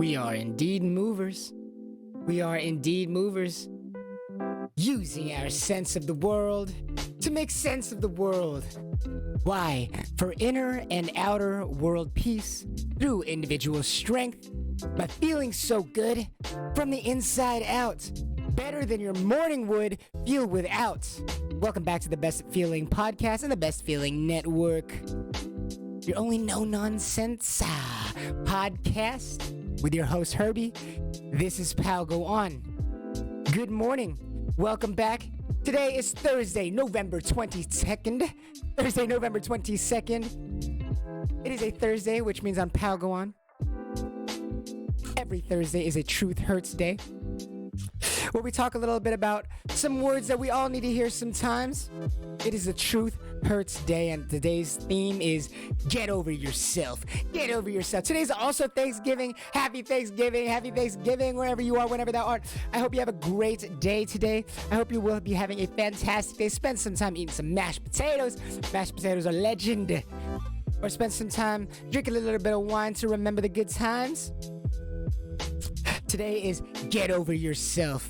We are indeed movers. We are indeed movers. Using our sense of the world to make sense of the world. Why? For inner and outer world peace through individual strength by feeling so good from the inside out. Better than your morning would feel without. Welcome back to the Best Feeling Podcast and the Best Feeling Network. Your only no-nonsense podcast with your host, Herbie. This is Pal Go On. Good morning. Welcome back. Today is Thursday, November 22nd. Thursday, November 22nd. It is a Thursday, which means on Pal Go On. Every Thursday is a Truth Hurts Day, where we talk a little bit about some words that we all need to hear sometimes. It is a Truth Hurts Day, and today's theme is get over yourself. Get over yourself. Today's also Thanksgiving. Happy Thanksgiving. Happy Thanksgiving, wherever you are, whenever thou art. I hope you have a great day today. I hope you will be having a fantastic day. Spend some time eating some mashed potatoes. Mashed potatoes are legend. Or spend some time drinking a little bit of wine to remember the good times. Today is get over yourself.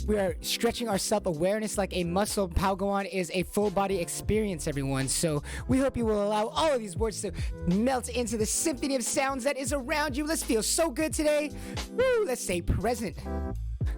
We are stretching our self-awareness like a muscle. Pal Go On is a full-body experience, everyone. So we hope you will allow all of these words to melt into the symphony of sounds that is around you. Let's feel so good today. Woo! Let's stay present.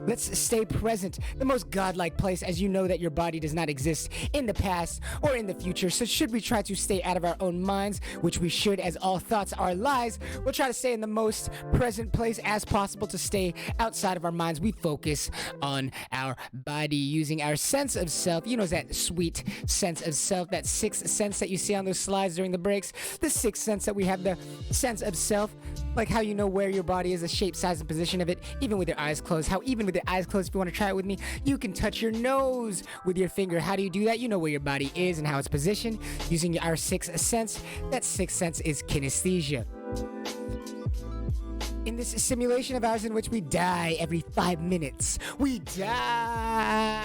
Let's stay present. The most godlike place, as you know that your body does not exist in the past or in the future. So should we try to stay out of our own minds, which we should, as all thoughts are lies, we'll try to stay in the most present place as possible to stay outside of our minds. We focus on our body using our sense of self. You know, that sweet sense of self, that sixth sense that you see on those slides during the breaks. The sixth sense that we have, the sense of self, like how you know where your body is, the shape, size, and position of it, even with your eyes closed. How even with your eyes closed, if you want to try it with me, you can touch your nose with your finger. How do you do that? You know where your body is and how it's positioned using our sixth sense. That sixth sense is kinesthesia. In this simulation of ours in which we die every 5 minutes. We die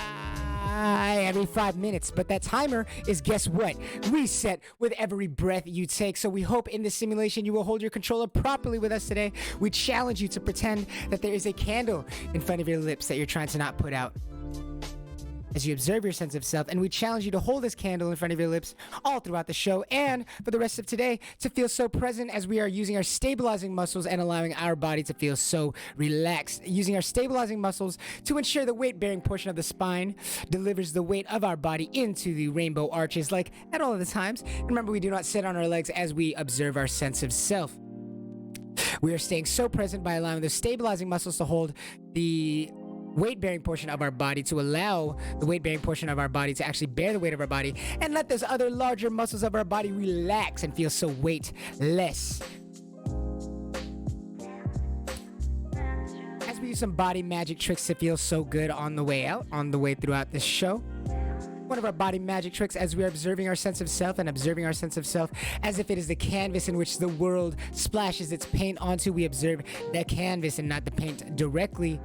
every 5 minutes, but that timer is, guess what? Reset with every breath you take. So we hope in this simulation you will hold your controller properly with us today. We challenge you to pretend that there is a candle in front of your lips that you're trying to not put out as you observe your sense of self, and we challenge you to hold this candle in front of your lips all throughout the show and for the rest of today to feel so present as we are using our stabilizing muscles and allowing our body to feel so relaxed. Using our stabilizing muscles to ensure the weight-bearing portion of the spine delivers the weight of our body into the rainbow arches like at all of the times. Remember, we do not sit on our legs as we observe our sense of self. We are staying so present by allowing the stabilizing muscles to hold the weight-bearing portion of our body, to allow the weight-bearing portion of our body to actually bear the weight of our body, and let those other larger muscles of our body relax and feel so weightless. As we use some body magic tricks to feel so good on the way out, on the way throughout this show. One of our body magic tricks, as we are observing our sense of self and observing our sense of self as if it is the canvas in which the world splashes its paint onto. We observe the canvas and not the paint directly.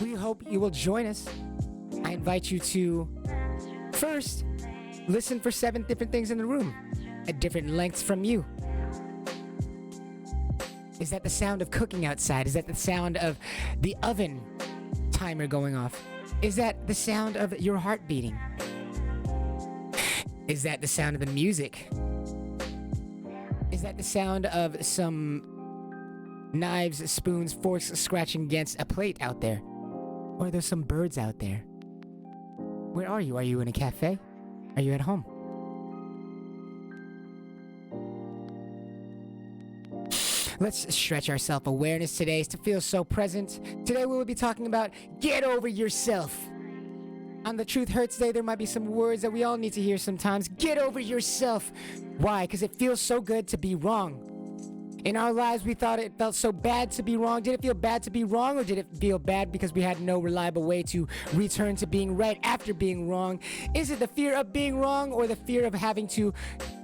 We hope you will join us. I invite you to first listen for 7 different things in the room at different lengths from you. Is that the sound of cooking outside? Is that the sound of the oven timer going off? Is that the sound of your heart beating? Is that the sound of the music? Is that the sound of some knives, spoons, forks scratching against a plate out there? Or there's some birds out there? Where are you? Are you in a cafe? Are you at home? Let's stretch our self-awareness today to feel so present. Today we will be talking about get over yourself. On the Truth Hurts Day, there might be some words that we all need to hear sometimes. Get over yourself. Why? Because it feels so good to be wrong. In our lives, we thought it felt so bad to be wrong. Did it feel bad to be wrong, or did it feel bad because we had no reliable way to return to being right after being wrong? Is it the fear of being wrong, or the fear of having to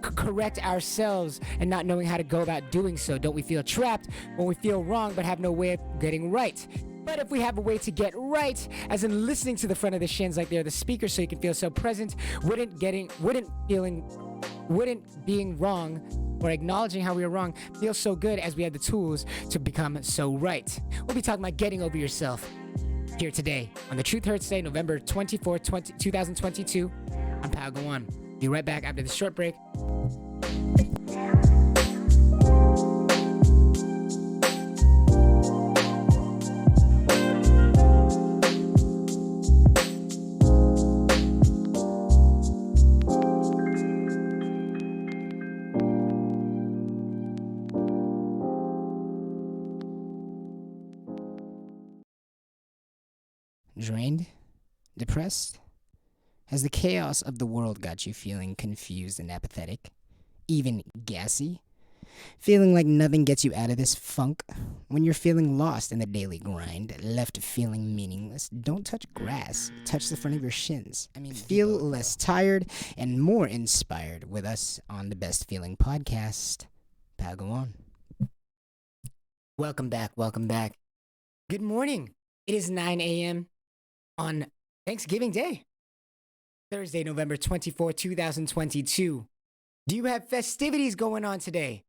correct ourselves and not knowing how to go about doing so? Don't we feel trapped when we feel wrong but have no way of getting right? But if we have a way to get right, as in listening to the front of the shins like they're the speaker so you can feel so present, wouldn't feeling wouldn't being wrong or acknowledging how we were wrong feel so good as we have the tools to become so right. We'll be talking about getting over yourself here today on the Truth Hurts Day, November 24th, 2022. I'm Pal Go On. Be right back after this short break. Drained? Depressed? Has the chaos of the world got you feeling confused and apathetic? Even gassy? Feeling like nothing gets you out of this funk? When you're feeling lost in the daily grind, left feeling meaningless, don't touch grass, touch the front of your shins. Feel less tired and more inspired with us on the Best Feeling Podcast. Pal, go on. Welcome back. Good morning. It is 9 a.m. on Thanksgiving Day, Thursday, November 24, 2022. Do you have festivities going on today?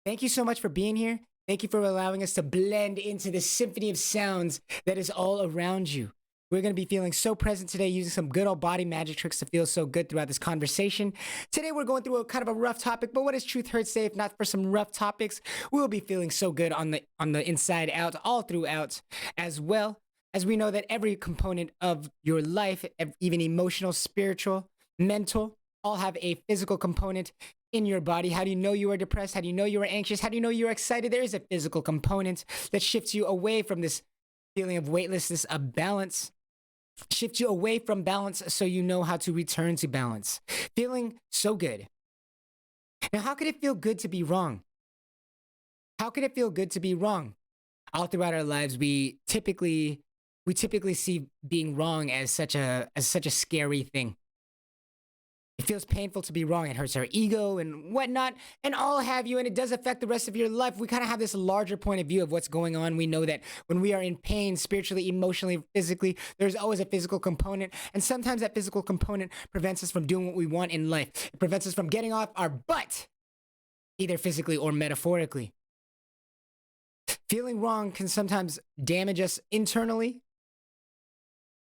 Thank you so much for being here. Thank you for allowing us to blend into the symphony of sounds that is all around you. We're going to be feeling so present today, using some good old body magic tricks to feel so good throughout this conversation. Today, we're going through a kind of a rough topic, but what does Truth Hurts say if not for some rough topics? We'll be feeling so good on the inside out, all throughout, as well as we know that every component of your life, even emotional, spiritual, mental, all have a physical component in your body. How do you know you are depressed? How do you know you are anxious? How do you know you're excited? There is a physical component that shifts you away from this feeling of weightlessness, of balance. Shift you away from balance so you know how to return to balance. Feeling so good. Now, how could it feel good to be wrong? How can it feel good to be wrong? All throughout our lives, we typically see being wrong as such a scary thing. It feels painful to be wrong. It hurts our ego and whatnot, and all have you, and it does affect the rest of your life. We kind of have this larger point of view of what's going on. We know that when we are in pain, spiritually, emotionally, physically, there's always a physical component, and sometimes that physical component prevents us from doing what we want in life. It prevents us from getting off our butt, either physically or metaphorically. Feeling wrong can sometimes damage us internally.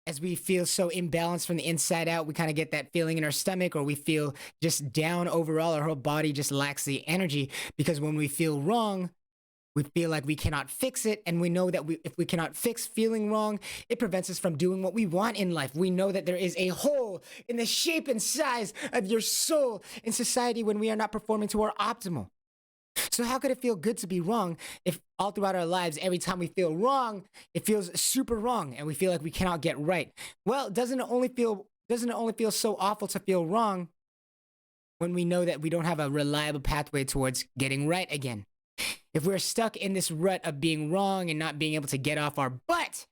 As we feel so imbalanced from the inside out, we kind of get that feeling in our stomach, or we feel just down overall. Our whole body just lacks the energy, because when we feel wrong, we feel like we cannot fix it. And we know that if we cannot fix feeling wrong, it prevents us from doing what we want in life. We know that there is a hole in the shape and size of your soul in society when we are not performing to our optimal. So how could it feel good to be wrong if all throughout our lives, every time we feel wrong, it feels super wrong and we feel like we cannot get right? Well, doesn't it only feel so awful to feel wrong when we know that we don't have a reliable pathway towards getting right again? If we're stuck in this rut of being wrong and not being able to get off our butt,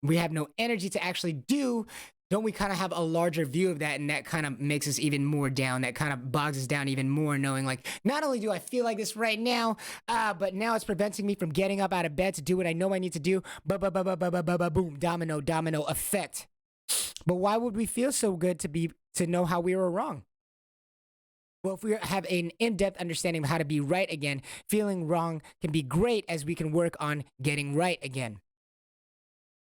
we have no energy to actually do. Don't we kind of have a larger view of that, and that kind of makes us even more down? That kind of bogs us down even more, knowing like, not only do I feel like this right now, but now it's preventing me from getting up out of bed to do what I know I need to do. Boom, domino effect. But why would we feel so good to know how we were wrong? Well, if we have an in-depth understanding of how to be right again, feeling wrong can be great, as we can work on getting right again.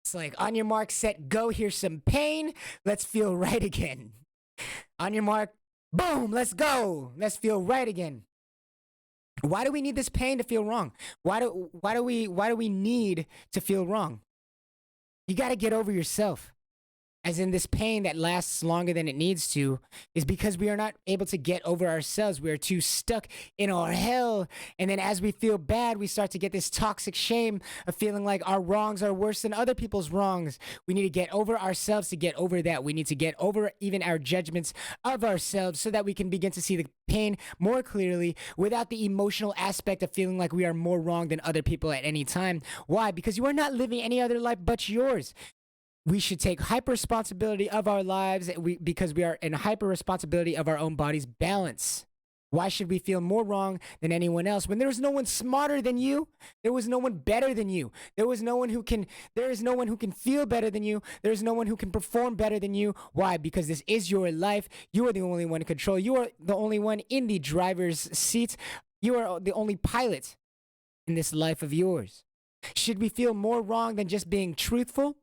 It's like, on your mark, set, go. Here's some pain. Let's feel right again. On your mark, boom, let's go. Let's feel right again. Why do we need this pain to feel wrong? Why do we need to feel wrong? You got to get over yourself. As in, this pain that lasts longer than it needs to is because we are not able to get over ourselves. We are too stuck in our hell. And then as we feel bad, we start to get this toxic shame of feeling like our wrongs are worse than other people's wrongs. We need to get over ourselves to get over that. We need to get over even our judgments of ourselves so that we can begin to see the pain more clearly without the emotional aspect of feeling like we are more wrong than other people at any time. Why? Because you are not living any other life but yours. We should take hyper responsibility of our lives because we are in hyper responsibility of our own body's balance. Why should we feel more wrong than anyone else when there was no one smarter than you? There was no one better than you. There is no one who can feel better than you. There is no one who can perform better than you. Why? Because this is your life. You are the only one in control. You are the only one in the driver's seat. You are the only pilot in this life of yours. Should we feel more wrong than just being truthful?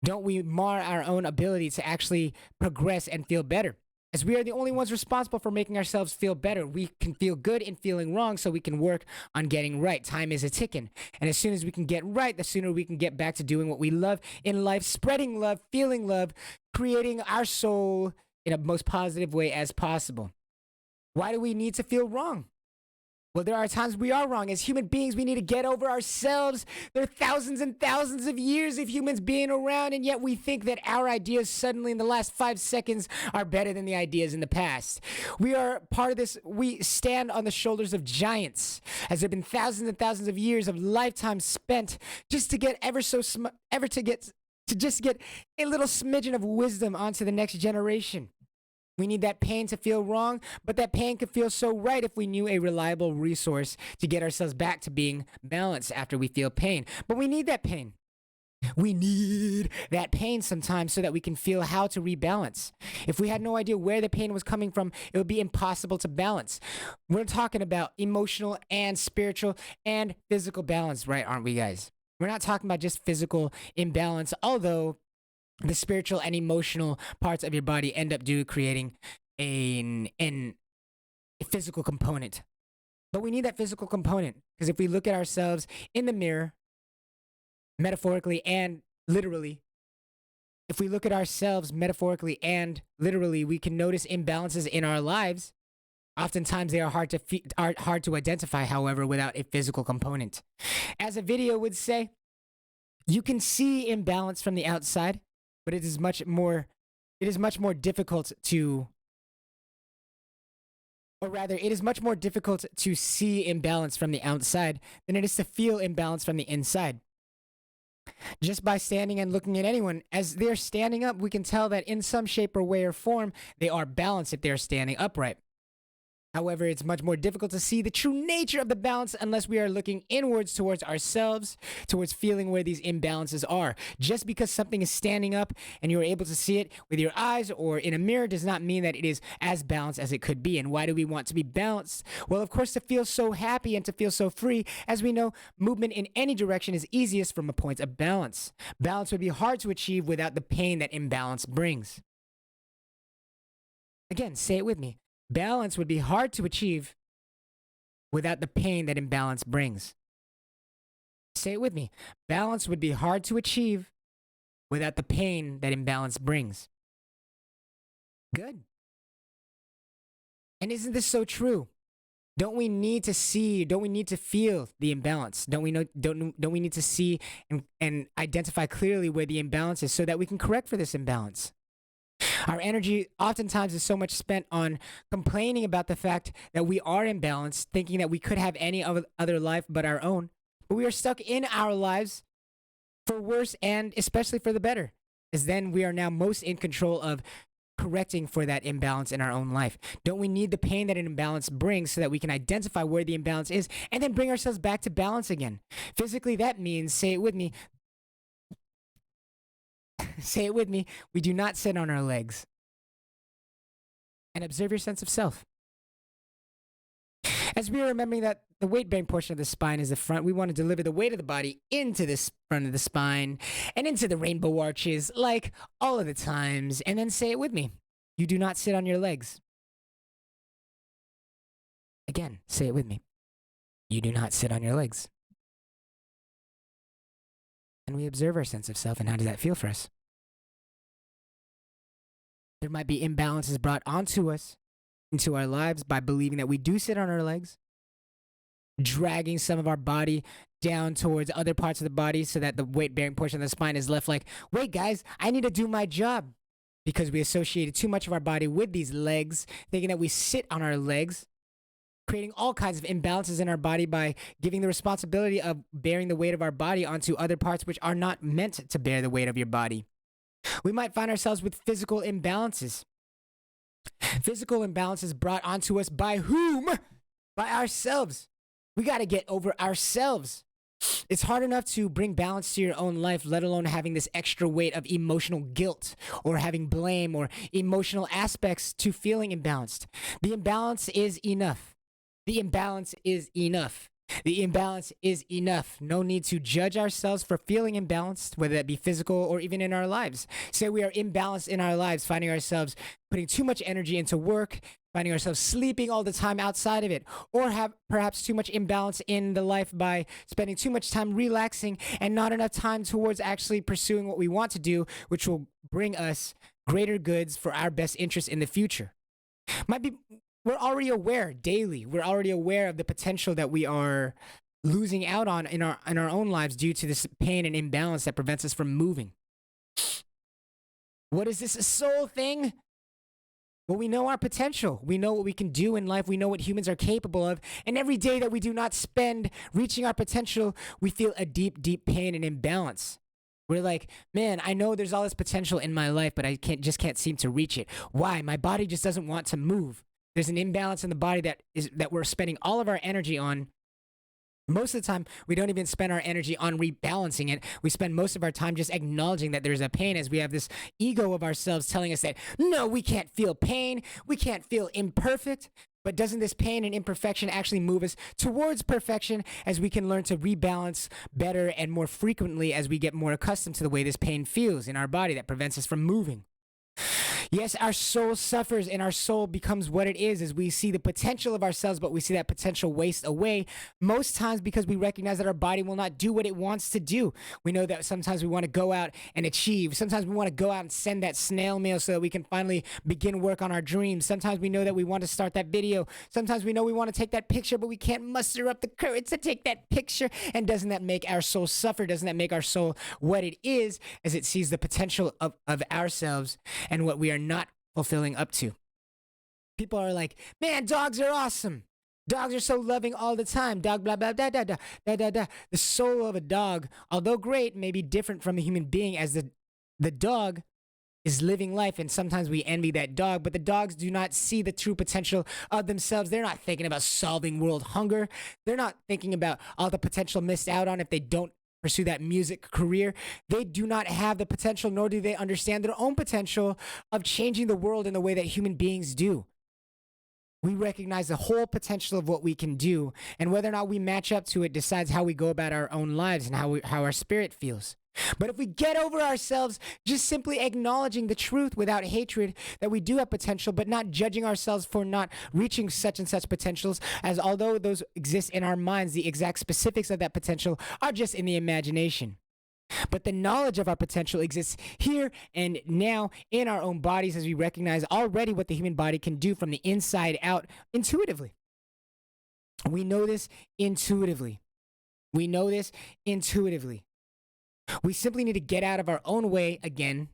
Don't we mar our own ability to actually progress and feel better? As we are the only ones responsible for making ourselves feel better, we can feel good in feeling wrong so we can work on getting right. Time is a ticking. And as soon as we can get right, the sooner we can get back to doing what we love in life, spreading love, feeling love, creating our soul in a most positive way as possible. Why do we need to feel wrong? Well, there are times we are wrong. As human beings, we need to get over ourselves. There are thousands and thousands of years of humans being around, and yet we think that our ideas suddenly in the last 5 seconds are better than the ideas in the past. We are part of this. We stand on the shoulders of giants, as there have been thousands and thousands of years of lifetime spent just to get just get a little smidgen of wisdom onto the next generation. We need that pain to feel wrong, but that pain could feel so right if we knew a reliable resource to get ourselves back to being balanced after we feel pain. But we need that pain. We need that pain sometimes so that we can feel how to rebalance. If we had no idea where the pain was coming from, it would be impossible to balance. We're talking about emotional and spiritual and physical balance, right? Aren't we, guys? We're not talking about just physical imbalance, although the spiritual and emotional parts of your body end up creating a physical component. But we need that physical component because if we look at ourselves in the mirror, metaphorically and literally, if we look at ourselves metaphorically and literally, we can notice imbalances in our lives. Oftentimes they are hard to identify, however, without a physical component. As a video would say, you can see imbalance from the outside, but it is much more difficult to, or rather, it is much more difficult to see imbalance from the outside than it is to feel imbalance from the inside. Just by standing and looking at anyone, as they're standing up, we can tell that in some shape or way or form, they are balanced if they're standing upright. However, it's much more difficult to see the true nature of the balance unless we are looking inwards towards ourselves, towards feeling where these imbalances are. Just because something is standing up and you're able to see it with your eyes or in a mirror does not mean that it is as balanced as it could be. And why do we want to be balanced? Well, of course, to feel so happy and to feel so free. As we know, movement in any direction is easiest from a point of balance. Balance would be hard to achieve without the pain that imbalance brings. Again, say it with me. Balance would be hard to achieve without the pain that imbalance brings. Say it with me. Balance would be hard to achieve without the pain that imbalance brings. Good. And isn't this so true? Don't we need to see, don't we need to feel the imbalance? Don't we need to see and identify clearly where the imbalance is so that we can correct for this imbalance? Our energy oftentimes is so much spent on complaining about the fact that we are imbalanced, thinking that we could have any other life but our own. But we are stuck in our lives for worse and especially for the better, as then we are now most in control of correcting for that imbalance in our own life. Don't we need the pain that an imbalance brings so that we can identify where the imbalance is and then bring ourselves back to balance again? Physically, that means, say it with me, say it with me, we do not sit on our legs. And observe your sense of self. As we are remembering that the weight-bearing portion of the spine is the front, we want to deliver the weight of the body into the front of the spine and into the rainbow arches, like all of the times. And then say it with me. You do not sit on your legs. Again, say it with me. You do not sit on your legs. And we observe our sense of self, and how does that feel for us? There might be imbalances brought onto us, into our lives, by believing that we do sit on our legs, dragging some of our body down towards other parts of the body so that the weight-bearing portion of the spine is left like, wait, guys, I need to do my job. Because we associated too much of our body with these legs, thinking that we sit on our legs, creating all kinds of imbalances in our body by giving the responsibility of bearing the weight of our body onto other parts which are not meant to bear the weight of your body. We might find ourselves with physical imbalances. Physical imbalance is brought onto us by whom? By ourselves. We got to get over ourselves. It's hard enough to bring balance to your own life, let alone having this extra weight of emotional guilt or having blame or emotional aspects to feeling imbalanced. The imbalance is enough. The imbalance is enough. The imbalance is enough. No need to judge ourselves for feeling imbalanced, whether that be physical or even in our lives. Say we are imbalanced in our lives, finding ourselves putting too much energy into work, finding ourselves sleeping all the time outside of it, or have perhaps too much imbalance in the life by spending too much time relaxing and not enough time towards actually pursuing what we want to do, which will bring us greater goods for our best interest in the future. Might be we're already aware daily. We're already aware of the potential that we are losing out on in our own lives due to this pain and imbalance that prevents us from moving. What is this, a soul thing? Well, we know our potential. We know what we can do in life. We know what humans are capable of. And every day that we do not spend reaching our potential, we feel a deep, deep pain and imbalance. We're like, man, I know there's all this potential in my life, but I just can't seem to reach it. Why? My body just doesn't want to move. There's an imbalance in the body that we're spending all of our energy on. Most of the time, we don't even spend our energy on rebalancing it. We spend most of our time just acknowledging that there's a pain, as we have this ego of ourselves telling us that, no, we can't feel pain. We can't feel imperfect. But doesn't this pain and imperfection actually move us towards perfection, as we can learn to rebalance better and more frequently as we get more accustomed to the way this pain feels in our body that prevents us from moving? Yes, our soul suffers and our soul becomes what it is as we see the potential of ourselves, but we see that potential waste away most times because we recognize that our body will not do what it wants to do. We know that sometimes we want to go out and achieve. Sometimes we want to go out and send that snail mail so that we can finally begin work on our dreams. Sometimes we know that we want to start that video. Sometimes we know we want to take that picture, but we can't muster up the courage to take that picture. And doesn't that make our soul suffer? Doesn't that make our soul what it is as it sees the potential of ourselves and what we are not fulfilling up to? People are like, man, dogs are awesome. Dogs are so loving all the time. Dog, blah, blah, da, da, da, da, da, da. The soul of a dog, although great, may be different from a human being, as the dog is living life, and sometimes we envy that dog, but the dogs do not see the true potential of themselves. They're not thinking about solving world hunger. They're not thinking about all the potential missed out on if they don't pursue that music career. They do not have the potential, nor do they understand their own potential of changing the world in the way that human beings do. We recognize the whole potential of what we can do, and whether or not we match up to it decides how we go about our own lives and how our spirit feels. But if we get over ourselves, just simply acknowledging the truth without hatred that we do have potential, but not judging ourselves for not reaching such and such potentials, as although those exist in our minds, the exact specifics of that potential are just in the imagination. But the knowledge of our potential exists here and now in our own bodies, as we recognize already what the human body can do from the inside out intuitively. We know this intuitively. We know this intuitively. We simply need to get out of our own way again,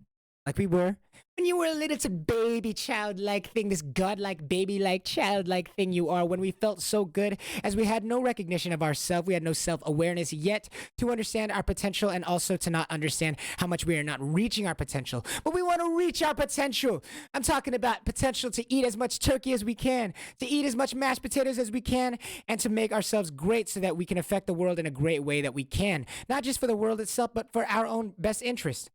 like we were when you were a little baby childlike thing, this godlike baby-like childlike thing you are, when we felt so good, as we had no recognition of ourselves, we had no self-awareness yet to understand our potential, and also to not understand how much we are not reaching our potential. But we want to reach our potential. I'm talking about potential to eat as much turkey as we can, to eat as much mashed potatoes as we can, and to make ourselves great so that we can affect the world in a great way that we can. Not just for the world itself, but for our own best interest.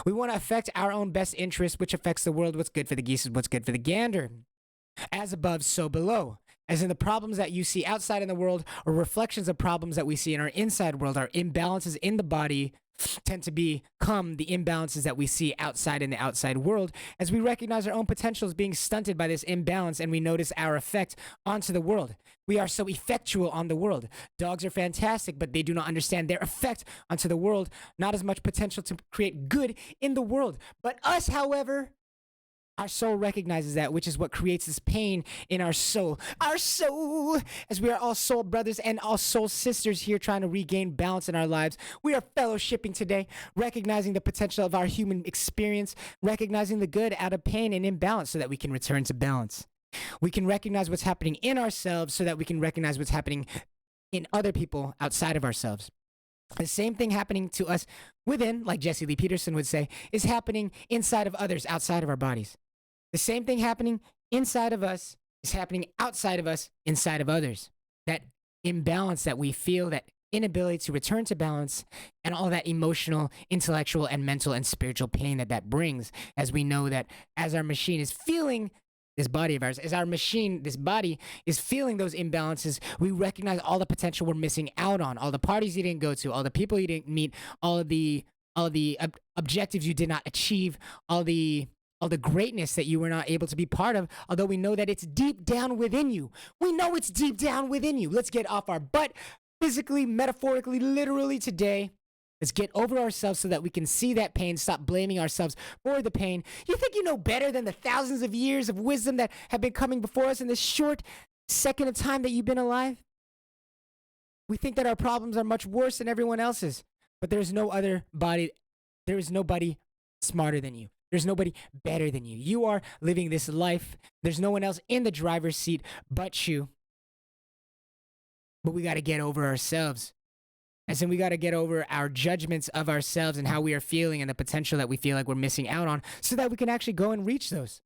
We want to affect our own best interest, which affects the world. What's good for the geese is what's good for the gander. As above, so below. As in, the problems that you see outside in the world are reflections of problems that we see in our inside world. Our imbalances in the body tend to become the imbalances that we see outside in the outside world, as we recognize our own potential is being stunted by this imbalance, and we notice our effect onto the world. We are so effectual on the world. Dogs are fantastic, but they do not understand their effect onto the world. Not as much potential to create good in the world. But us, however, our soul recognizes that, which is what creates this pain in our soul. Our soul! As we are all soul brothers and all soul sisters here trying to regain balance in our lives, we are fellowshipping today, recognizing the potential of our human experience, recognizing the good out of pain and imbalance so that we can return to balance. We can recognize what's happening in ourselves so that we can recognize what's happening in other people outside of ourselves. The same thing happening to us within, like Jesse Lee Peterson would say, is happening inside of others outside of our bodies. The same thing happening inside of us is happening outside of us, inside of others. That imbalance that we feel, that inability to return to balance, and all that emotional, intellectual, and mental and spiritual pain that brings, as we know that as our machine is feeling this body of ours, as our machine, this body is feeling those imbalances, we recognize all the potential we're missing out on, all the parties you didn't go to, all the people you didn't meet, all of the objectives you did not achieve, all the greatness that you were not able to be part of, although we know that it's deep down within you. We know it's deep down within you. Let's get off our butt, physically, metaphorically, literally today. Let's get over ourselves so that we can see that pain, stop blaming ourselves for the pain. You think you know better than the thousands of years of wisdom that have been coming before us in this short second of time that you've been alive? We think that our problems are much worse than everyone else's, but there's nobody smarter than you. There's nobody better than you. You are living this life. There's no one else in the driver's seat but you. But we got to get over ourselves. As in, we got to get over our judgments of ourselves and how we are feeling and the potential that we feel like we're missing out on so that we can actually go and reach those.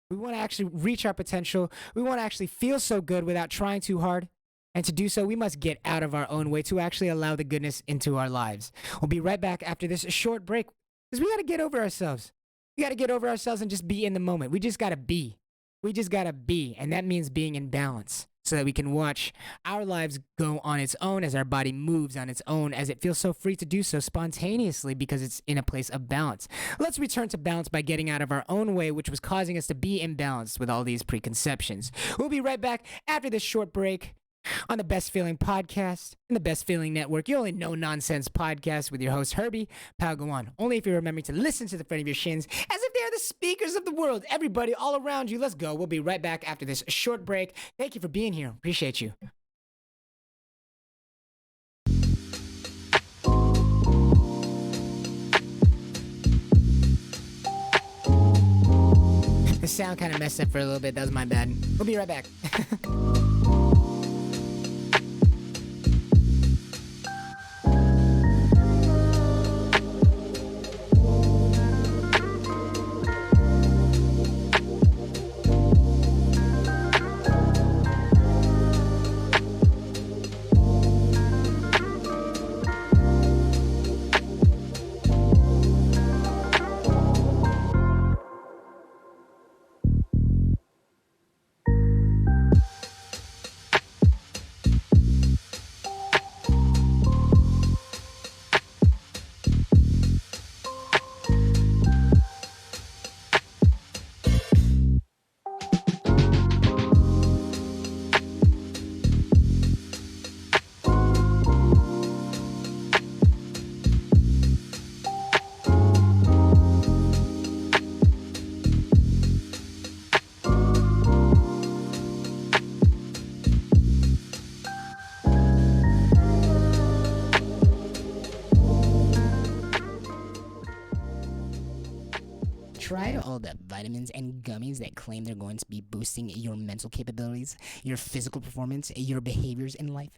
We want to actually reach our potential. We want to actually feel so good without trying too hard. And to do so, we must get out of our own way to actually allow the goodness into our lives. We'll be right back after this short break because we got to get over ourselves. We got to get over ourselves and just be in the moment. We just got to be. We just got to be. And that means being in balance so that we can watch our lives go on its own as our body moves on its own, as it feels so free to do so spontaneously because it's in a place of balance. Let's return to balance by getting out of our own way, which was causing us to be imbalanced with all these preconceptions. We'll be right back after this short break on the Best Feeling Podcast and the Best Feeling Network. Your only no-nonsense podcast with your host, Herbie. Pal, go on. Only if you're remembering to listen to the front of your shins as if they're the speakers of the world. Everybody all around you, let's go. We'll be right back after this short break. Thank you for being here. Appreciate you. The sound kind of messed up for a little bit. That was my bad. We'll be right back. Tried all the vitamins and gummies that claim they're going to be boosting your mental capabilities, your physical performance, your behaviors in life?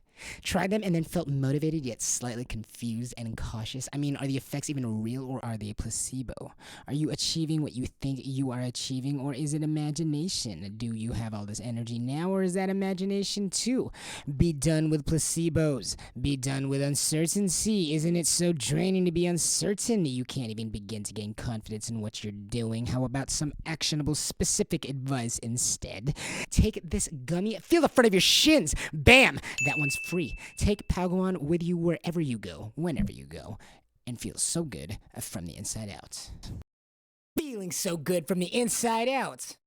Tried them and then felt motivated yet slightly confused and cautious? I mean, are the effects even real or are they a placebo? Are you achieving what you think you are achieving or is it imagination? Do you have all this energy now or is that imagination too? Be done with placebos. Be done with uncertainty. Isn't it so draining to be uncertain? You can't even begin to gain confidence in what you're doing. How about some actionable, specific advice instead? Take this gummy, feel the front of your shins. Bam! That one's free. Take Palguan with you wherever you go, whenever you go, and feel so good from the inside out. Feeling so good from the inside out.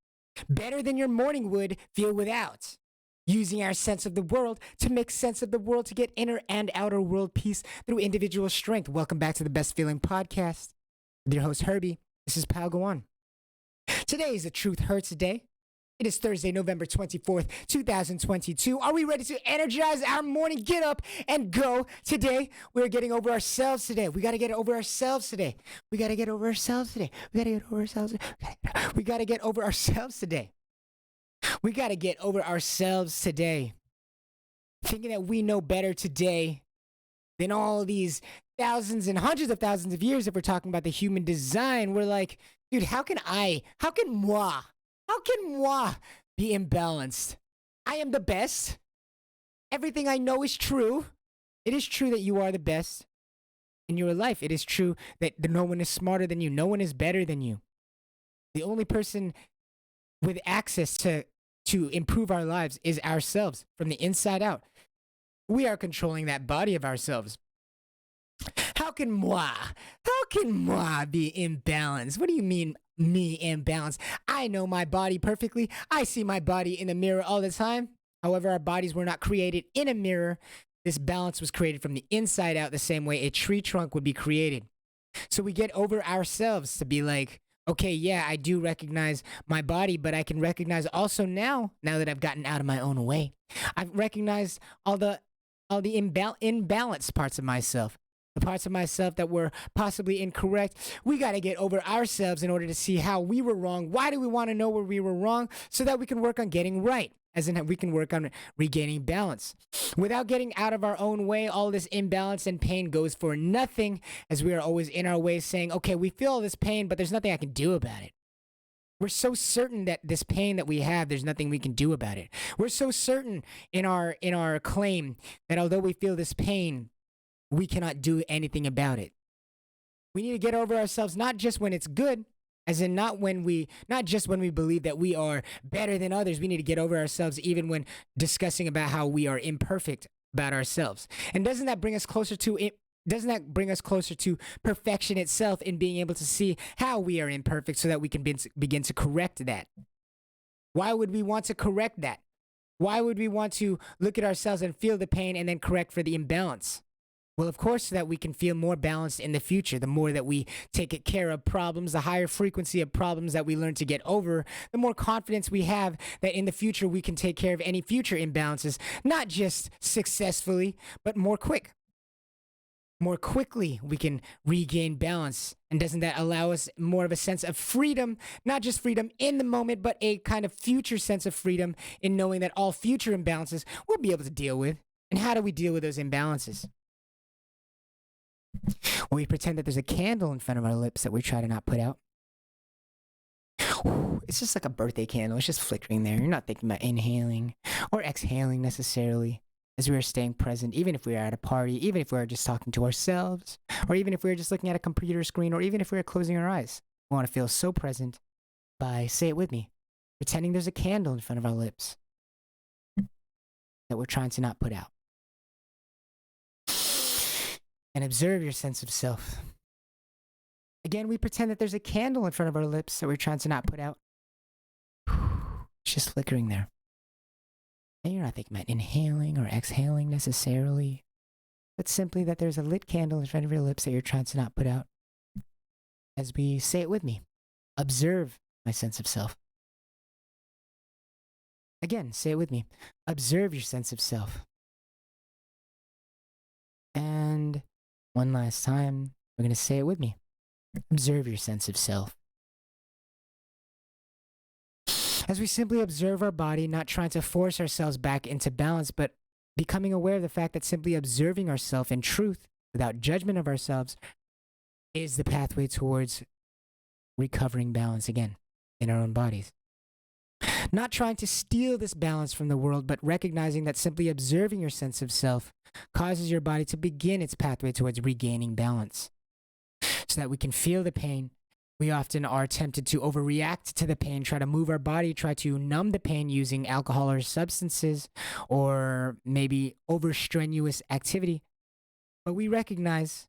Better than your morning would feel without. Using our sense of the world to make sense of the world to get inner and outer world peace through individual strength. Welcome back to the Best Feeling Podcast with your host, Herbie. This is Pal Go On. Today is the Truth Hurts Day. It is Thursday, November 24th, 2022. Are we ready to energize our morning? Get up and go. Today, we're getting over ourselves today. We got to get over ourselves today. We got to get over ourselves today. We got to get over ourselves. We got to get over ourselves today. We got to get over ourselves today. Thinking that we know better today than all of these thousands and hundreds of thousands of years if we're talking about the human design. We're like, Dude, how can moi be imbalanced? I am the best. Everything I know is true. It is true that you are the best in your life. It is true that no one is smarter than you. No one is better than you. The only person with access to improve our lives is ourselves from the inside out. We are controlling that body of ourselves. How can moi be imbalanced? What do you mean, me imbalanced? I know my body perfectly. I see my body in the mirror all the time. However, our bodies were not created in a mirror. This balance was created from the inside out, the same way a tree trunk would be created. So we get over ourselves to be like, okay, yeah, I do recognize my body, but I can recognize also now that I've gotten out of my own way, I've recognized all the imbalanced parts of myself. The parts of myself that were possibly incorrect. We got to get over ourselves in order to see how we were wrong. Why do we want to know where we were wrong? So that we can work on getting right, as in we can work on regaining balance. Without getting out of our own way, all this imbalance and pain goes for nothing, as we are always in our way saying, okay, we feel all this pain, but there's nothing I can do about it. We're so certain that this pain that we have, there's nothing we can do about it. We're so certain in our claim that although we feel this pain, we cannot do anything about it. We need to get over ourselves, not just when it's good, as in not just when we believe that we are better than others. We need to get over ourselves even when discussing about how we are imperfect about ourselves. And doesn't that bring us closer to it? Doesn't that bring us closer to perfection itself in being able to see how we are imperfect so that we can begin to correct that? Why would we want to correct that? Why would we want to look at ourselves and feel the pain and then correct for the imbalance? Well, of course, so that we can feel more balanced in the future. The more that we take care of problems, the higher frequency of problems that we learn to get over, the more confidence we have that in the future we can take care of any future imbalances, not just successfully, but more quickly we can regain balance. And doesn't that allow us more of a sense of freedom, not just freedom in the moment, but a kind of future sense of freedom in knowing that all future imbalances we'll be able to deal with? And how do we deal with those imbalances? Well, we pretend that there's a candle in front of our lips that we try to not put out. It's just like a birthday candle. It's just flickering there. You're not thinking about inhaling or exhaling necessarily, as we are staying present, even if we are at a party, even if we are just talking to ourselves, or even if we are just looking at a computer screen, or even if we are closing our eyes. We want to feel so present by, say it with me, pretending there's a candle in front of our lips that we're trying to not put out. And observe your sense of self. Again, we pretend that there's a candle in front of our lips that we're trying to not put out. It's just flickering there. And you're not thinking about inhaling or exhaling necessarily, but simply that there's a lit candle in front of your lips that you're trying to not put out. As we say it with me, observe my sense of self. Again, say it with me. Observe your sense of self. And one last time, we're going to say it with me. Observe your sense of self. As we simply observe our body, not trying to force ourselves back into balance, but becoming aware of the fact that simply observing ourselves in truth, without judgment of ourselves, is the pathway towards recovering balance again in our own bodies. Not trying to steal this balance from the world, but recognizing that simply observing your sense of self causes your body to begin its pathway towards regaining balance. So that we can feel the pain. We often are tempted to overreact to the pain, try to move our body, try to numb the pain using alcohol or substances, or maybe overstrenuous activity. But we recognize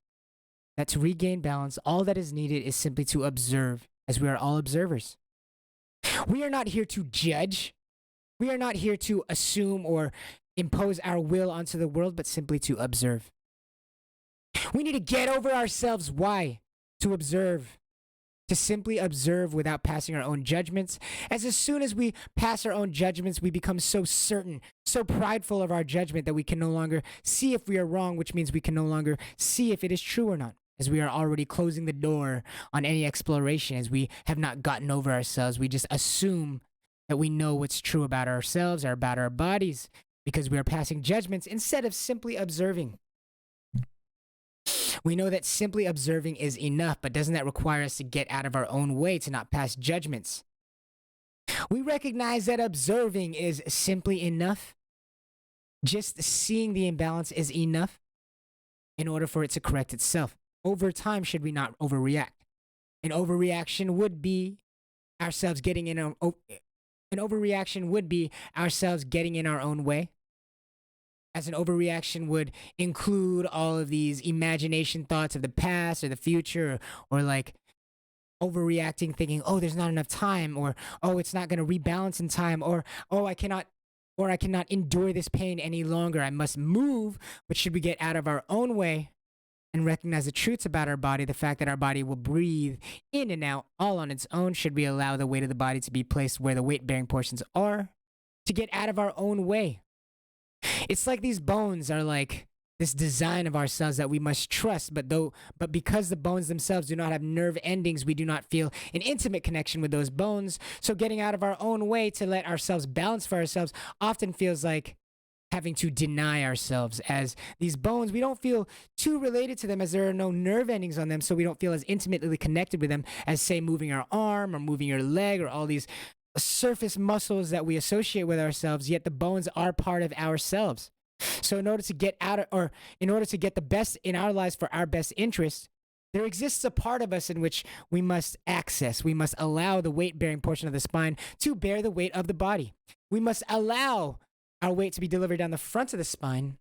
that to regain balance, all that is needed is simply to observe, as we are all observers. We are not here to judge. We are not here to assume or impose our will onto the world, but simply to observe. We need to get over ourselves. Why? To observe. To simply observe without passing our own judgments. As soon as we pass our own judgments, we become so certain, so prideful of our judgment that we can no longer see if we are wrong, which means we can no longer see if it is true or not. As we are already closing the door on any exploration, as we have not gotten over ourselves, we just assume that we know what's true about ourselves or about our bodies because we are passing judgments instead of simply observing. We know that simply observing is enough, but doesn't that require us to get out of our own way to not pass judgments? We recognize that observing is simply enough. Just seeing the imbalance is enough in order for it to correct itself. Over time, should we not overreact? An overreaction would be ourselves getting in an overreaction would be ourselves getting in our own way. As an overreaction would include all of these imagination thoughts of the past or the future, or like overreacting, thinking, oh, there's not enough time, or oh, it's not going to rebalance in time, or oh, I cannot endure this pain any longer. I must move. But should we get out of our own way and recognize the truths about our body, the fact that our body will breathe in and out all on its own? Should we allow the weight of the body to be placed where the weight-bearing portions are? To get out of our own way. It's like these bones are like this design of ourselves that we must trust, but because the bones themselves do not have nerve endings, we do not feel an intimate connection with those bones. So getting out of our own way to let ourselves balance for ourselves often feels like having to deny ourselves, as these bones, we don't feel too related to them as there are no nerve endings on them, so we don't feel as intimately connected with them as, say, moving our arm or moving your leg or all these surface muscles that we associate with ourselves, yet the bones are part of ourselves. So in order to get in order to get the best in our lives for our best interest, there exists a part of us in which we must access. We must allow the weight-bearing portion of the spine to bear the weight of the body. We must allow our weight to be delivered down the front of the spine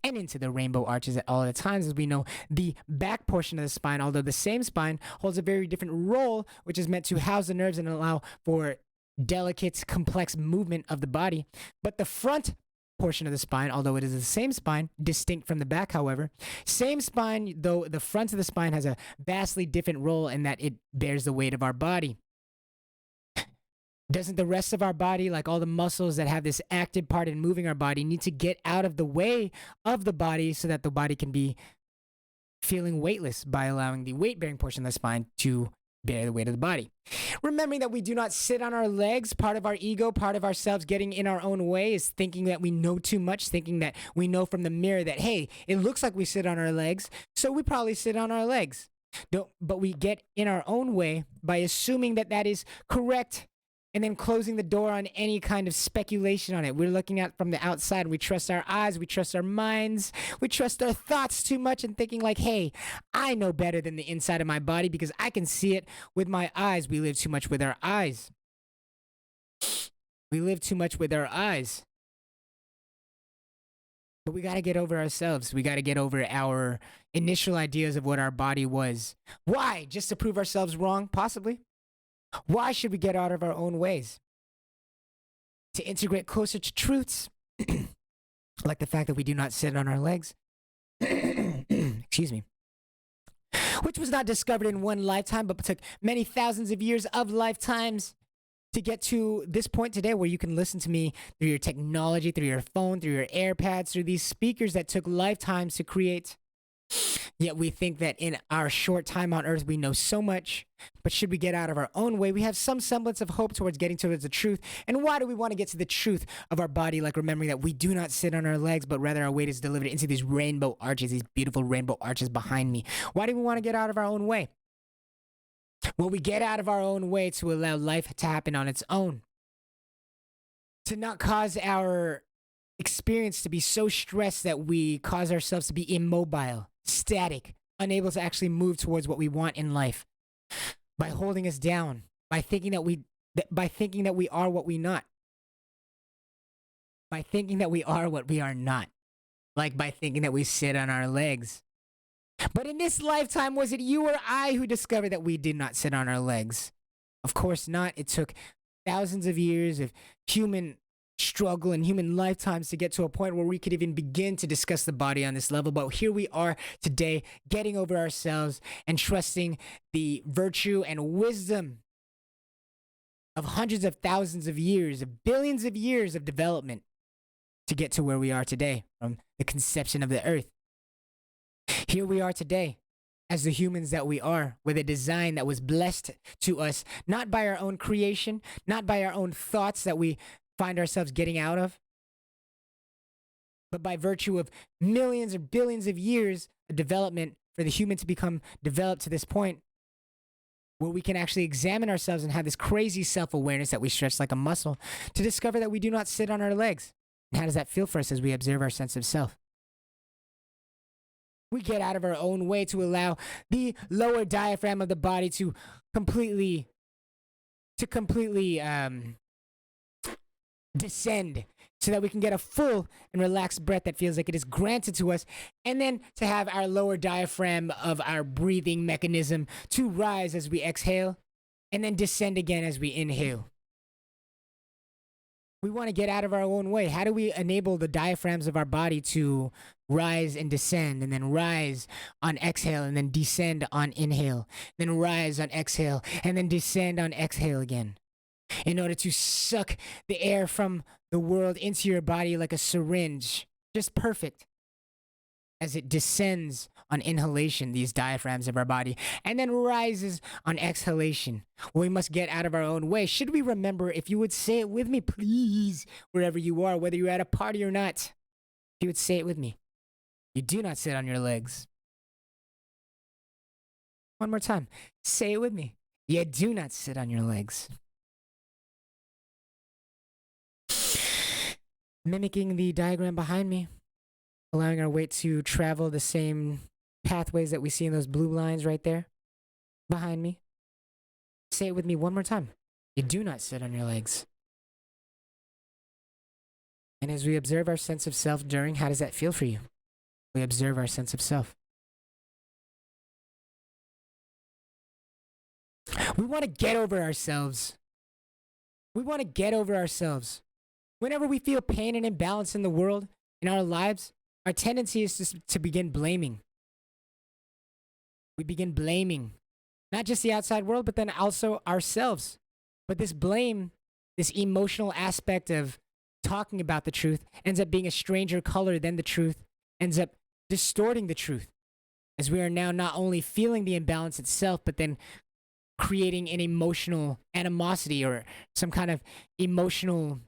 and into the rainbow arches at all the times. As we know, the back portion of the spine, although the same spine, holds a very different role, which is meant to house the nerves and allow for delicate, complex movement of the body. But the front portion of the spine, although it is the same spine, distinct from the back, however, same spine, though the front of the spine has a vastly different role in that it bears the weight of our body. Doesn't the rest of our body, like all the muscles that have this active part in moving our body, need to get out of the way of the body so that the body can be feeling weightless by allowing the weight-bearing portion of the spine to bear the weight of the body? Remembering that we do not sit on our legs, part of our ego, part of ourselves getting in our own way is thinking that we know too much, thinking that we know from the mirror that, hey, it looks like we sit on our legs, so we probably sit on our legs. But we get in our own way by assuming that that is correct and then closing the door on any kind of speculation on it. We're looking at from the outside. We trust our eyes. We trust our minds. We trust our thoughts too much and thinking like, hey, I know better than the inside of my body because I can see it with my eyes. We live too much with our eyes. We live too much with our eyes. But we got to get over ourselves. We got to get over our initial ideas of what our body was. Why? Just to prove ourselves wrong? Possibly. Why should we get out of our own ways? To integrate closer to truths, like the fact that we do not sit on our legs. Excuse me. Which was not discovered in one lifetime, but took many thousands of years of lifetimes to get to this point today where you can listen to me through your technology, through your phone, through your AirPads, through these speakers that took lifetimes to create. Yet we think that in our short time on earth, we know so much. But should we get out of our own way, we have some semblance of hope towards getting towards the truth. And why do we want to get to the truth of our body? Like remembering that we do not sit on our legs, but rather our weight is delivered into these rainbow arches, these beautiful rainbow arches behind me. Why do we want to get out of our own way? Well, we get out of our own way to allow life to happen on its own. To not cause our experience to be so stressed that we cause ourselves to be immobile, static, unable to actually move towards what we want in life, by holding us down, by thinking that we are what we not, by thinking that we are what we are not, like by thinking that we sit on our legs. But in this lifetime, was it you or I who discovered that we did not sit on our legs? Of course not. It took thousands of years of human struggle and human lifetimes to get to a point where we could even begin to discuss the body on this level. But here we are today, getting over ourselves and trusting the virtue and wisdom of hundreds of thousands of years, of billions of years of development to get to where we are today from the conception of the earth. Here we are today as the humans that we are, with a design that was blessed to us, not by our own creation, not by our own thoughts that we find ourselves getting out of, but by virtue of millions or billions of years of development for the human to become developed to this point where we can actually examine ourselves and have this crazy self-awareness that we stretch like a muscle to discover that we do not sit on our legs. And how does that feel for us as we observe our sense of self? We get out of our own way to allow the lower diaphragm of the body to completely descend so that we can get a full and relaxed breath that feels like it is granted to us, and then to have our lower diaphragm of our breathing mechanism to rise as we exhale and then descend again as we inhale. We want to get out of our own way. How do we enable the diaphragms of our body to rise and descend, and then rise on exhale, and then descend on inhale, then rise on exhale, and then descend on exhale again, in order to suck the air from the world into your body like a syringe, just perfect, as it descends on inhalation, these diaphragms of our body, and then rises on exhalation. Well, we must get out of our own way. Should we remember, if you would say it with me, please, wherever you are, whether you're at a party or not, if you would say it with me. You do not sit on your legs. One more time. Say it with me. You do not sit on your legs. Mimicking the diagram behind me, allowing our weight to travel the same pathways that we see in those blue lines right there behind me. Say it with me one more time. You do not sit on your legs. And as we observe our sense of self during, how does that feel for you? We observe our sense of self. We want to get over ourselves. We want to get over ourselves. Whenever we feel pain and imbalance in the world, in our lives, our tendency is to begin blaming. We begin blaming not just the outside world, but then also ourselves. But this blame, this emotional aspect of talking about the truth, ends up being a stranger color than the truth, ends up distorting the truth, as we are now not only feeling the imbalance itself, but then creating an emotional animosity or some kind of emotional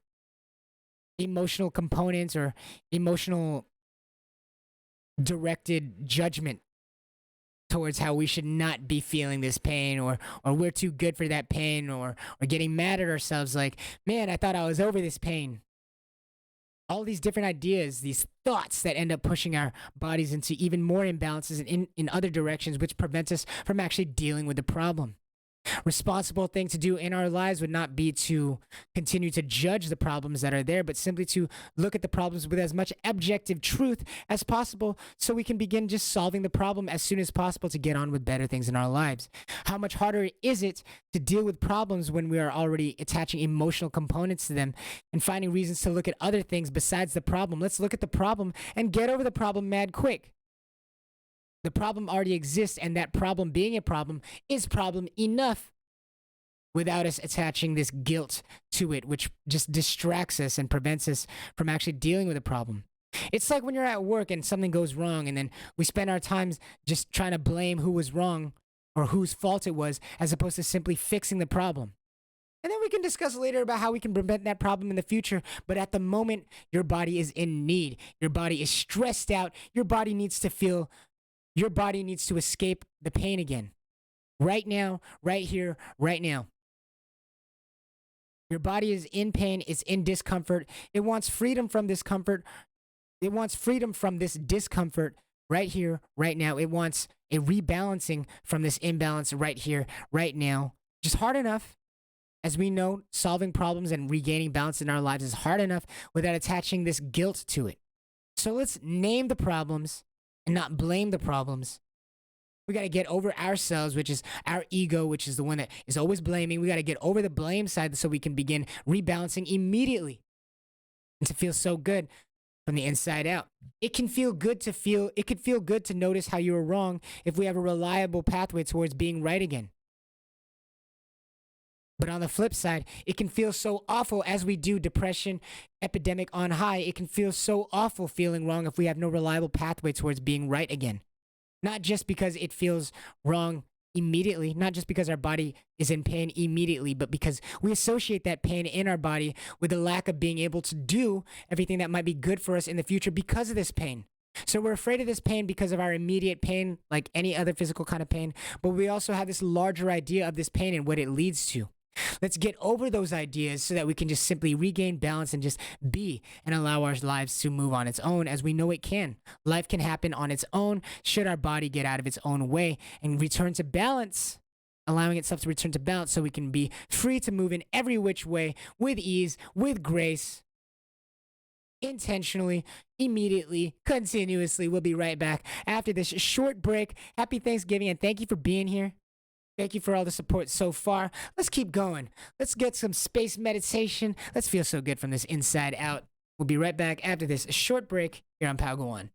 components or emotional directed judgment towards how we should not be feeling this pain, or we're too good for that pain, or getting mad at ourselves like, man, I thought I was over this pain. All these different ideas, these thoughts that end up pushing our bodies into even more imbalances in other directions, which prevents us from actually dealing with the problem. Responsible thing to do in our lives would not be to continue to judge the problems that are there, but simply to look at the problems with as much objective truth as possible, so we can begin just solving the problem as soon as possible to get on with better things in our lives. How much harder is it to deal with problems when we are already attaching emotional components to them and finding reasons to look at other things besides the problem? Let's look at the problem and get over the problem mad quick. The problem already exists, and that problem being a problem is problem enough without us attaching this guilt to it, which just distracts us and prevents us from actually dealing with the problem. It's like when you're at work and something goes wrong, and then we spend our times just trying to blame who was wrong or whose fault it was, as opposed to simply fixing the problem. And then we can discuss later about how we can prevent that problem in the future. But at the moment, your body is in need. Your body is stressed out. Your body needs to escape the pain again. Right now, right here, right now. Your body is in pain. It's in discomfort. It wants freedom from this comfort. It wants freedom from this discomfort right here, right now. It wants a rebalancing from this imbalance right here, right now. Just hard enough. As we know, solving problems and regaining balance in our lives is hard enough without attaching this guilt to it. So let's name the problems and not blame the problems. We got to get over ourselves, which is our ego, which is the one that is always blaming. We got to get over the blame side so we can begin rebalancing immediately and to feel so good from the inside out. It could feel good to notice how you were wrong if we have a reliable pathway towards being right again. But on the flip side, it can feel so awful as we do depression epidemic on high. It can feel so awful feeling wrong if we have no reliable pathway towards being right again. Not just because it feels wrong immediately, not just because our body is in pain immediately, but because we associate that pain in our body with the lack of being able to do everything that might be good for us in the future because of this pain. So we're afraid of this pain because of our immediate pain, like any other physical kind of pain, but we also have this larger idea of this pain and what it leads to. Let's get over those ideas so that we can just simply regain balance and just be and allow our lives to move on its own as we know it can. Life can happen on its own should our body get out of its own way and return to balance, allowing itself to return to balance so we can be free to move in every which way with ease, with grace, intentionally, immediately, continuously. We'll be right back after this short break. Happy Thanksgiving and thank you for being here. Thank you for all the support so far. Let's keep going. Let's get some space meditation. Let's feel so good from this inside out. We'll be right back after this short break here on Power Go On.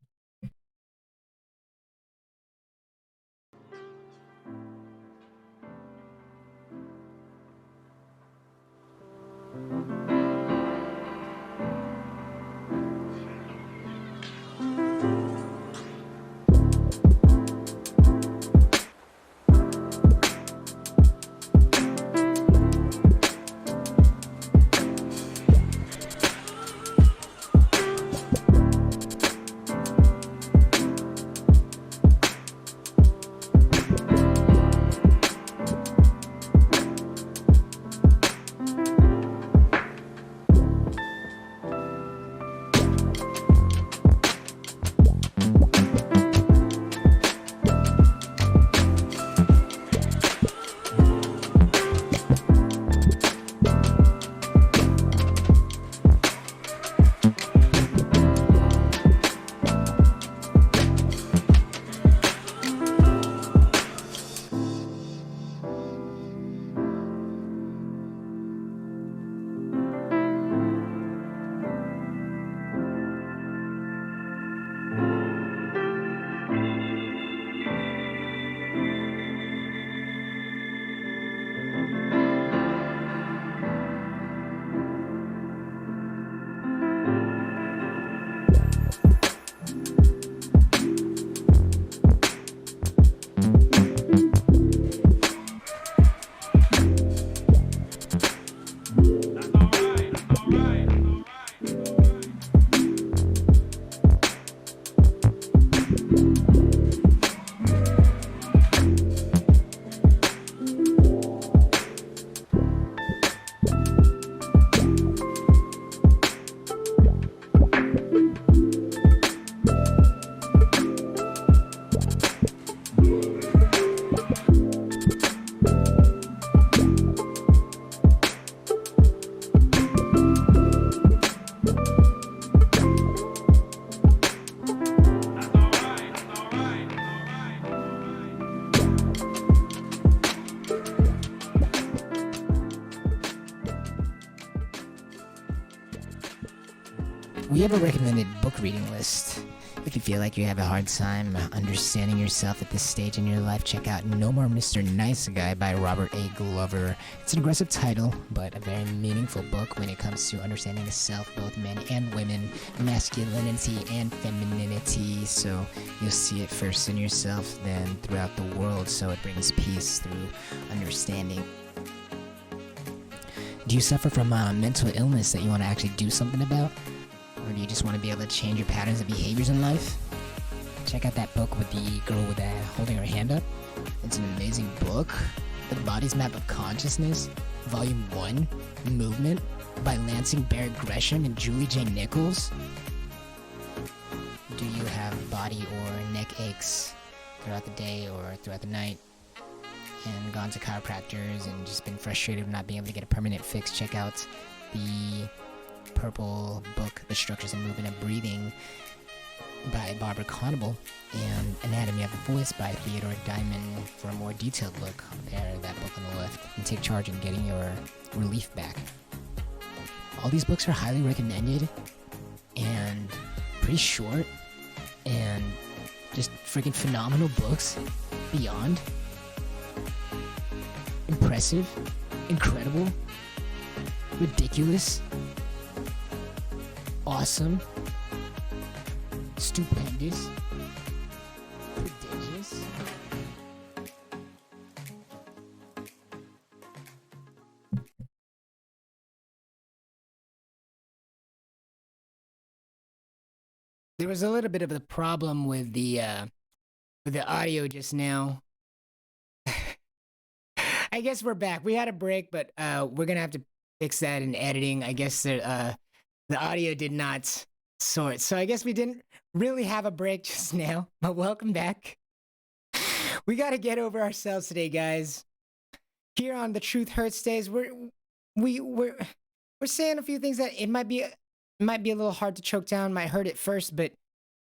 We have a recommended book reading list. If you feel like you have a hard time understanding yourself at this stage in your life, check out No More Mr. Nice Guy by Robert A. Glover. It's an aggressive title, but a very meaningful book when it comes to understanding the self, both men and women, masculinity and femininity. So you'll see it first in yourself, then throughout the world, so it brings peace through understanding. Do you suffer from mental illness that you want to actually do something about? Or do you just want to be able to change your patterns and behaviors in life? Check out that book with the girl with holding her hand up. It's an amazing book. The Body's Map of Consciousness, Volume 1, Movement, by Lansing, Barrett, Gresham, and Julie J. Nichols. Do you have body or neck aches throughout the day or throughout the night? And gone to chiropractors and just been frustrated with not being able to get a permanent fix? Check out the purple book, The Structures and Movement of Breathing, by Barbara Conable, and Anatomy of the Voice by Theodore Dimon for a more detailed look. Compare that book on the left and take charge in getting your relief back. All these books are highly recommended and pretty short and just freaking phenomenal books. Beyond impressive, incredible, ridiculous, awesome, stupendous, prodigious. There was a little bit of a problem with the audio just now. I guess we're back. We had a break, but we're gonna have to fix that in editing. I guess the audio did not sort, so I guess we didn't really have a break just now. But welcome back. We got to get over ourselves today, guys. Here on the Truth Hurts Days, we're saying a few things that it might be a little hard to choke down, might hurt at first, but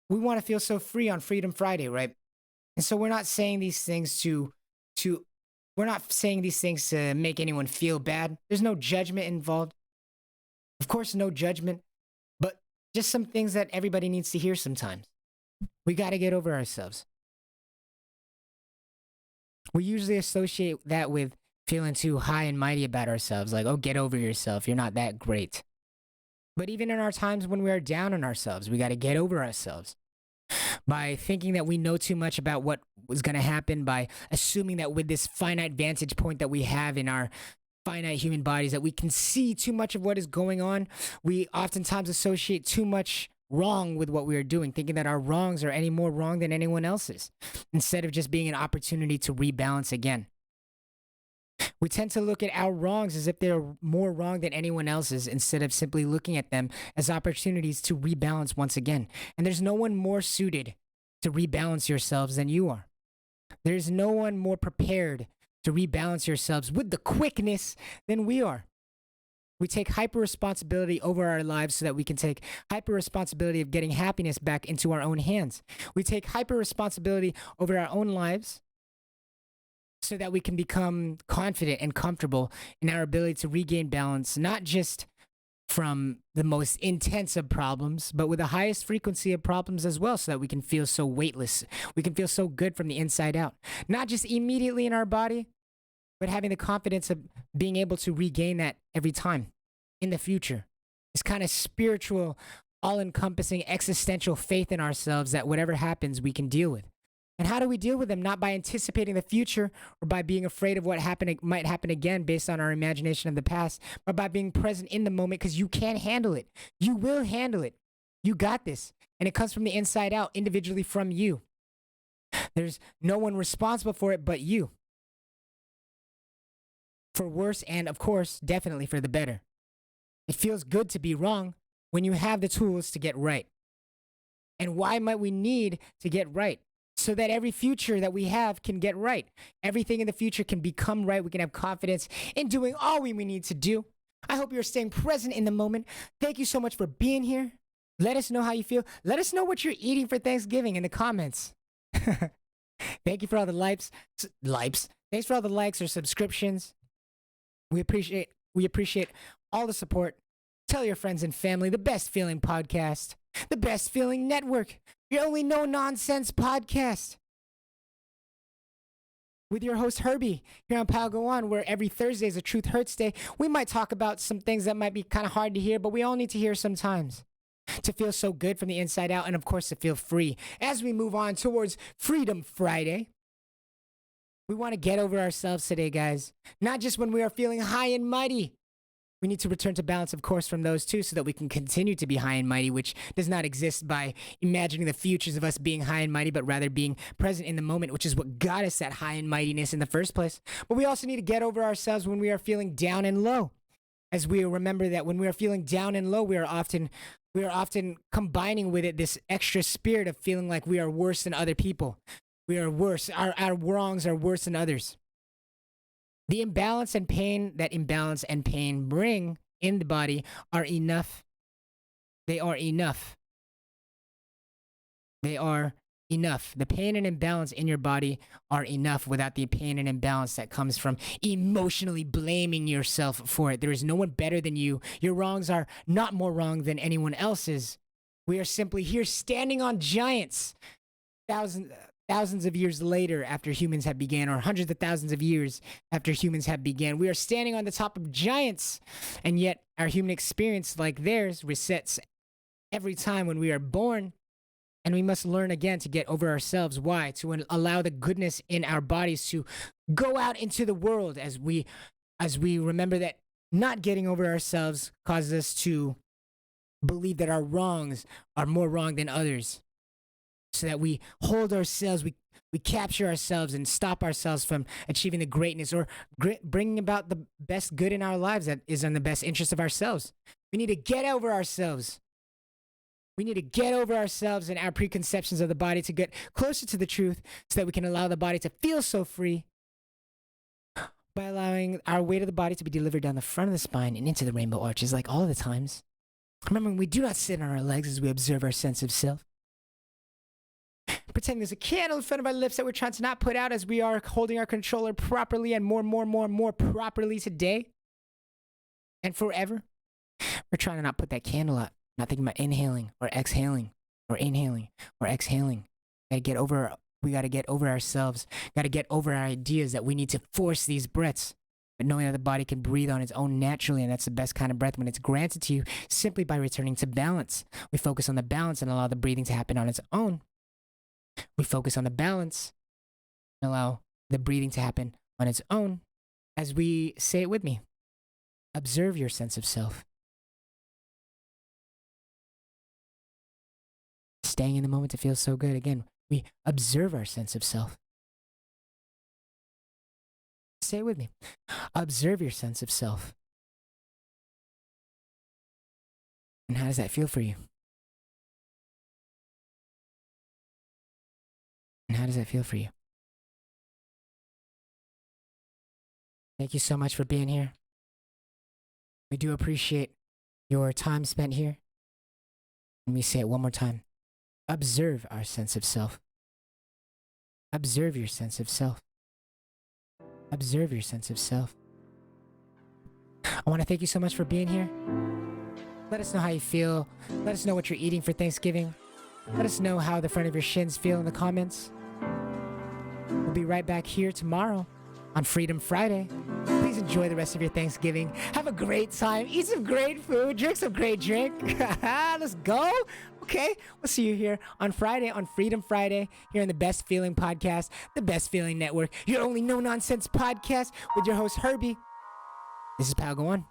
we want to feel so free on Freedom Friday, right? And so we're not saying these things to make anyone feel bad. There's no judgment involved. Of course, no judgment, but just some things that everybody needs to hear sometimes. We got to get over ourselves. We usually associate that with feeling too high and mighty about ourselves, like, oh, get over yourself, you're not that great. But even in our times when we are down on ourselves, we got to get over ourselves. By thinking that we know too much about what was going to happen, by assuming that with this finite vantage point that we have in our finite human bodies, that we can see too much of what is going on, we oftentimes associate too much wrong with what we are doing, thinking that our wrongs are any more wrong than anyone else's, instead of just being an opportunity to rebalance again. We tend to look at our wrongs as if they're more wrong than anyone else's, instead of simply looking at them as opportunities to rebalance once again. And there's no one more suited to rebalance yourselves than you are. There's no one more prepared to rebalance yourselves with the quickness than we are. We take hyper responsibility over our lives so that we can take hyper responsibility of getting happiness back into our own hands. We take hyper responsibility over our own lives so that we can become confident and comfortable in our ability to regain balance, not just from the most intense of problems, but with the highest frequency of problems as well, so that we can feel so weightless. We can feel so good from the inside out. Not just immediately in our body, but having the confidence of being able to regain that every time in the future. This kind of spiritual, all-encompassing, existential faith in ourselves that whatever happens, we can deal with. And how do we deal with them? Not by anticipating the future or by being afraid of what might happen again based on our imagination of the past, but by being present in the moment, because you can handle it. You will handle it. You got this. And it comes from the inside out, individually from you. There's no one responsible for it but you. For worse and, of course, definitely for the better. It feels good to be wrong when you have the tools to get right. And why might we need to get right? So that every future that we have can get right. Everything in the future can become right. We can have confidence in doing all we need to do. I hope you're staying present in the moment. Thank you so much for being here. Let us know how you feel. Let us know what you're eating for Thanksgiving in the comments. Thank you for all the likes. Thanks for all the likes or subscriptions. We appreciate all the support. Tell your friends and family. The Best Feeling Podcast. The Best Feeling Network. Your only no-nonsense podcast. With your host, Herbie, here on Pal Go On, where every Thursday is a Truth Hurts Day. We might talk about some things that might be kind of hard to hear, but we all need to hear sometimes. To feel so good from the inside out, and of course, to feel free. As we move on towards Freedom Friday, we want to get over ourselves today, guys. Not just when we are feeling high and mighty. We need to return to balance, of course, from those too, so that we can continue to be high and mighty, which does not exist by imagining the futures of us being high and mighty, but rather being present in the moment, which is what got us that high and mightiness in the first place. But we also need to get over ourselves when we are feeling down and low. As we remember that when we are feeling down and low, we are often combining with it this extra spirit of feeling like we are worse than other people. We are worse. Our wrongs are worse than others. The imbalance and pain that imbalance and pain bring in the body are enough. They are enough. They are enough. The pain and imbalance in your body are enough without the pain and imbalance that comes from emotionally blaming yourself for it. There is no one better than you. Your wrongs are not more wrong than anyone else's. We are simply here standing on giants. Thousands of years later after humans have began, or hundreds of thousands of years after humans have began. We are standing on the top of giants, and yet our human experience, like theirs, resets every time when we are born, and we must learn again to get over ourselves. Why? To allow the goodness in our bodies to go out into the world, as we remember that not getting over ourselves causes us to believe that our wrongs are more wrong than others, so that we hold ourselves, we capture ourselves and stop ourselves from achieving the greatness or bringing about the best good in our lives that is in the best interest of ourselves. We need to get over ourselves. We need to get over ourselves and our preconceptions of the body to get closer to the truth so that we can allow the body to feel so free by allowing our weight of the body to be delivered down the front of the spine and into the rainbow arches like all the times. Remember, we do not sit on our legs as we observe our sense of self. Pretending there's a candle in front of our lips that we're trying to not put out as we are holding our controller properly and more properly today and forever. We're trying to not put that candle out. Not thinking about inhaling or exhaling or inhaling or exhaling. We gotta get over ourselves. Gotta get over our ideas that we need to force these breaths. But knowing that the body can breathe on its own naturally, and that's the best kind of breath when it's granted to you simply by returning to balance. We focus on the balance and allow the breathing to happen on its own. We focus on the balance and allow the breathing to happen on its own as we say it with me. Observe your sense of self. Staying in the moment to feel so good. Again, we observe our sense of self. Say it with me. Observe your sense of self. And how does that feel for you? And how does that feel for you? Thank you so much for being here. We do appreciate your time spent here. Let me say it one more time. Observe our sense of self. Observe your sense of self. Observe your sense of self. I want to thank you so much for being here. Let us know how you feel. Let us know what you're eating for Thanksgiving. Let us know how the front of your shins feel in the comments. We'll be right back here tomorrow on Freedom Friday. Please enjoy the rest of your Thanksgiving. Have a great time. Eat some great food. Drink some great drink. Let's go. Okay, we'll see you here on Friday on Freedom Friday here on the Best Feeling Podcast, the Best Feeling Network, your only no-nonsense podcast with your host, Herbie. This is Pal Go On.